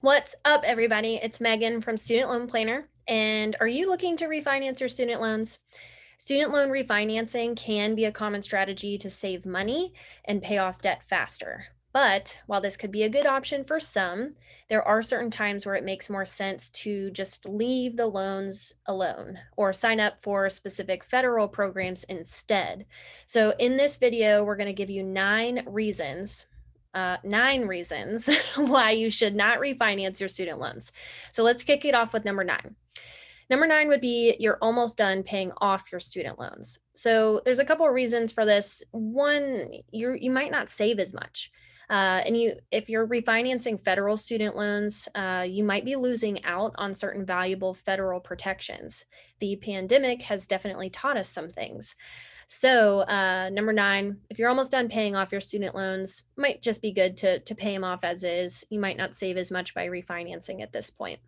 What's up, everybody? It's Megan from Student Loan Planner. And are you looking to refinance your student loans? Student loan refinancing can be a common strategy to save money and pay off debt faster. But while this could be a good option for some, there are certain times where it makes more sense to just leave the loans alone or sign up for specific federal programs instead. So, in this video, we're going to give you 9 reasons why you should not refinance your student loans. So let's kick it off with number 9. Number 9 would be you're almost done paying off your student loans. So there's a couple of reasons for this. One, you might not save as much. If you're refinancing federal student loans, you might be losing out on certain valuable federal protections. The pandemic has definitely taught us some things. So, number 9, if you're almost done paying off your student loans, might just be good to pay them off as is. You might not save as much by refinancing at this point.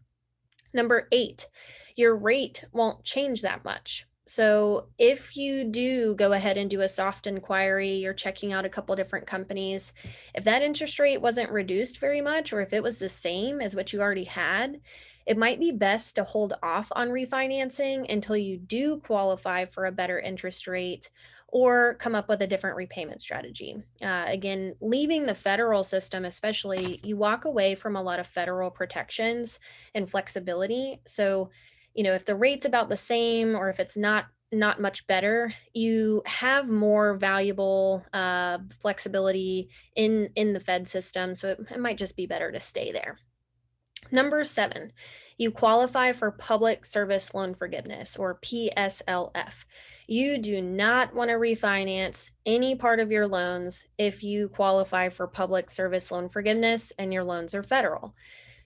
Number 8, your rate won't change that much. So if you do go ahead and do a soft inquiry, you're checking out a couple different companies, if that interest rate wasn't reduced very much, or if it was the same as what you already had, it might be best to hold off on refinancing until you do qualify for a better interest rate or come up with a different repayment strategy. Again, leaving the federal system, especially, you walk away from a lot of federal protections and flexibility. So, if the rate's about the same or if it's not much better, you have more valuable flexibility in the Fed system. So it might just be better to stay there. Number 7, you qualify for Public Service Loan Forgiveness, or PSLF. You do not want to refinance any part of your loans if you qualify for Public Service Loan Forgiveness and your loans are federal.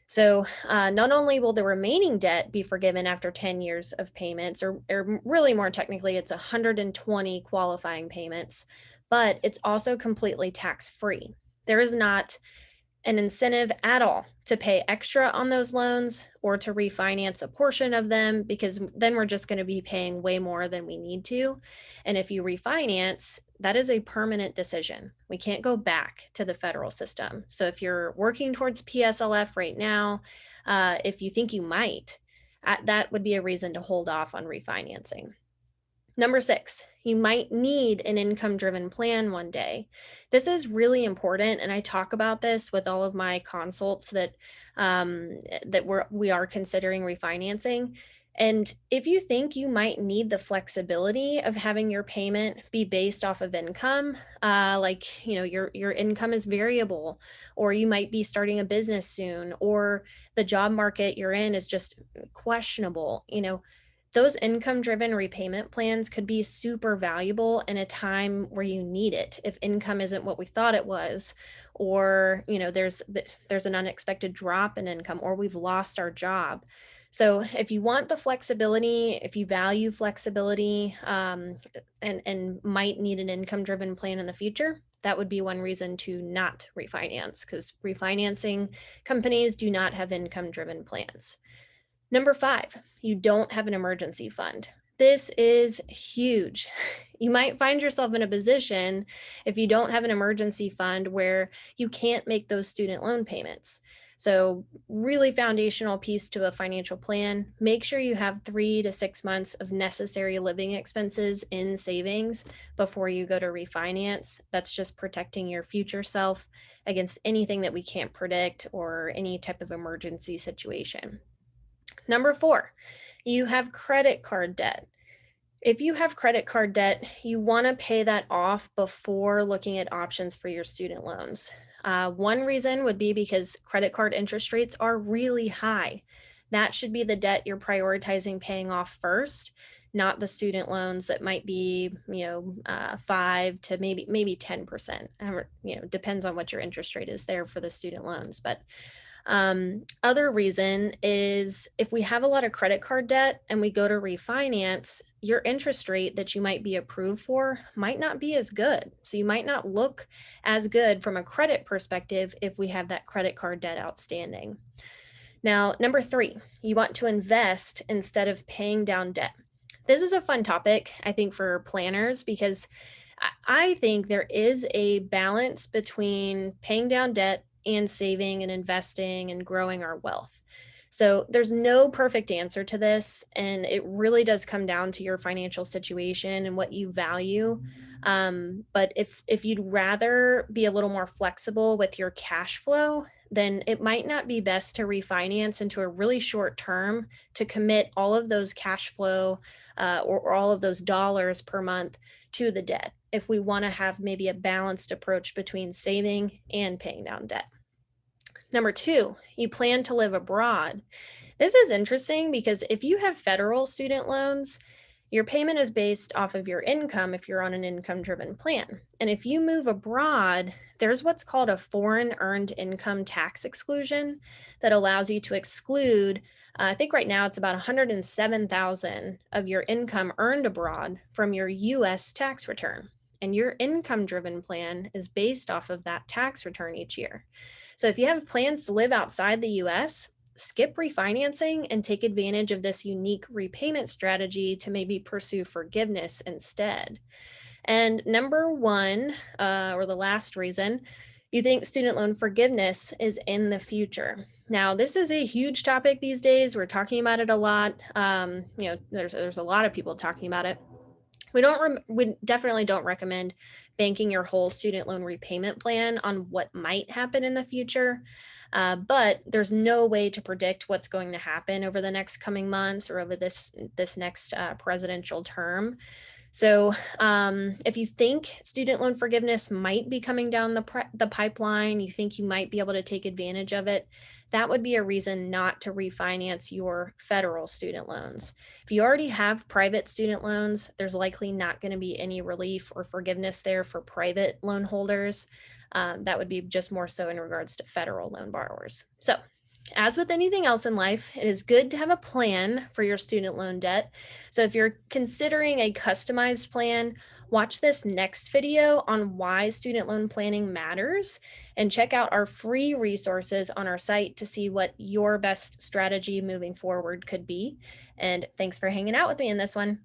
So not only will the remaining debt be forgiven after 10 years of payments, or really more technically, it's 120 qualifying payments, but it's also completely tax-free. There is not an incentive at all to pay extra on those loans or to refinance a portion of them, because then we're just going to be paying way more than we need to. And if you refinance, that is a permanent decision. We can't go back to the federal system. So if you're working towards PSLF right now, if you think you might, that would be a reason to hold off on refinancing. Number 6, you might need an income-driven plan one day. This is really important, and I talk about this with all of my consults that we are considering refinancing. And if you think you might need the flexibility of having your payment be based off of income, like your income is variable, or you might be starting a business soon, or the job market you're in is just questionable, those income-driven repayment plans could be super valuable in a time where you need it. If income isn't what we thought it was, or there's an unexpected drop in income, or we've lost our job. So if you want the flexibility, if you value flexibility, and might need an income-driven plan in the future, that would be one reason to not refinance, because refinancing companies do not have income-driven plans. Number 5, you don't have an emergency fund. This is huge. You might find yourself in a position, if you don't have an emergency fund, where you can't make those student loan payments. So really foundational piece to a financial plan. Make sure you have 3 to 6 months of necessary living expenses in savings before you go to refinance. That's just protecting your future self against anything that we can't predict or any type of emergency situation. Number 4, you have credit card debt. If you have credit card debt, you want to pay that off before looking at options for your student loans. One reason would be because credit card interest rates are really high. That should be the debt you're prioritizing paying off first, not the student loans that might be, 5 to maybe 10%. Depends on what your interest rate is there for the student loans, but other reason is if we have a lot of credit card debt and we go to refinance, your interest rate that you might be approved for might not be as good. So you might not look as good from a credit perspective if we have that credit card debt outstanding. Now, number 3, you want to invest instead of paying down debt. This is a fun topic, I think, for planners, because I think there is a balance between paying down debt and saving and investing and growing our wealth. So there's no perfect answer to this, and it really does come down to your financial situation and what you value. But if you'd rather be a little more flexible with your cash flow, then it might not be best to refinance into a really short term to commit all of those cash flow or all of those dollars per month to the debt if we want to have maybe a balanced approach between saving and paying down debt. Number two, you plan to live abroad. This is interesting because if you have federal student loans, your payment is based off of your income if you're on an income-driven plan. And if you move abroad, there's what's called a foreign earned income tax exclusion that allows you to exclude, I think right now it's about 107,000 of your income earned abroad from your US tax return. And your income-driven plan is based off of that tax return each year. So if you have plans to live outside the US, skip refinancing and take advantage of this unique repayment strategy to maybe pursue forgiveness instead. And number one, or the last reason, you think student loan forgiveness is in the future. Now, this is a huge topic these days. We're talking about it a lot. There's a lot of people talking about it. We definitely don't recommend banking your whole student loan repayment plan on what might happen in the future. But there's no way to predict what's going to happen over the next coming months or over this next presidential term. So if you think student loan forgiveness might be coming down the pipeline, you think you might be able to take advantage of it, that would be a reason not to refinance your federal student loans. If you already have private student loans, there's likely not going to be any relief or forgiveness there for private loan holders. That would be just more so in regards to federal loan borrowers. So as with anything else in life, it is good to have a plan for your student loan debt. So if you're considering a customized plan, watch this next video on why student loan planning matters and check out our free resources on our site to see what your best strategy moving forward could be. And thanks for hanging out with me in this one.